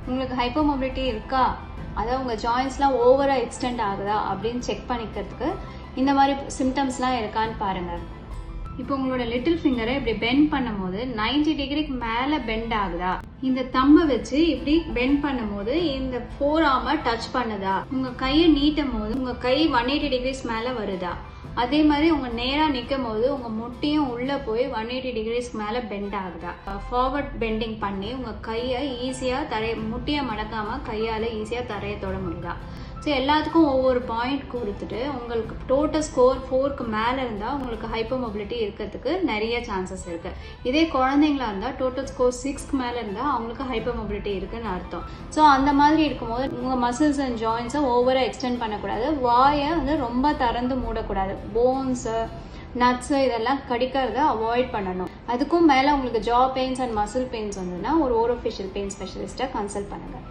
உங்களுக்கு hyper mobility இருக்கா, அதாவது உங்கள் ஜாயின்ஸ்லாம் ஓவராக எக்ஸ்டெண்ட் ஆகுதா அப்படின்னு செக் பண்ணிக்கிறதுக்கு இந்த மாதிரி சிம்டம்ஸ்லாம் இருக்கான்னு பாருங்கள். இப்போ உங்களோட லிட்டில் ஃபிங்கரை இப்படி பெண்ட் பண்ணும்போது 90 டிகிரிக்கு மேலே பெண்ட் ஆகுதா, இந்த தம்பை வச்சு இப்படி பெண்ட் பண்ணும்போது இந்த ஃபோர் ஆர்மை டச் பண்ணுதா, உங்கள் கையை நீட்டும் போது உங்கள் கை 180 டிகிரிஸ் மேலே வருதா, அதே மாதிரி உங்கள் நேராக நிற்கும் போது உங்கள் முட்டியும் உள்ளே போய் 180 டிகிரிஸ்க்கு மேலே பெண்ட் ஆகுதா, ஃபார்வர்ட் பெண்டிங் பண்ணி உங்கள் கையை ஈஸியாக முட்டியை மடக்காமல் கையால் ஈஸியாக தரையை தொட முடியுதா. ஸோ எல்லாத்துக்கும் ஒவ்வொரு பாயிண்ட் கொடுத்துட்டு உங்களுக்கு டோட்டல் ஸ்கோர் 4க்கு மேலே இருந்தால் உங்களுக்கு ஹைப்பர் மொபிலிட்டி இருக்கிறதுக்கு நிறைய சான்சஸ் இருக்குது. இதே குழந்தைங்களா இருந்தால் டோட்டல் ஸ்கோர் 6க்கு மேலே இருந்தால் அவங்களுக்கு ஹைப்பர் மொபிலிட்டி இருக்குன்னு அர்த்தம். ஸோ அந்த மாதிரி இருக்கும்போது உங்கள் மசில்ஸ் அண்ட் ஜாயின்ஸை ஓவராக எக்ஸ்டெண்ட் பண்ணக்கூடாது, வாயை ரொம்ப திறந்து மூடக்கூடாது, போன்ஸு நட்ஸு இதெல்லாம் கடிக்கிறத அவாய்ட் பண்ணணும். அதுக்கும் மேலே உங்களுக்கு ஜா பெயின்ஸ் அண்ட் மசில் பெயின்ஸ் வந்ததுன்னா ஒரு ஓரோஃபேஷியல் பெயின் ஸ்பெஷலிஸ்ட்டை கன்சல்ட் பண்ணுங்கள்.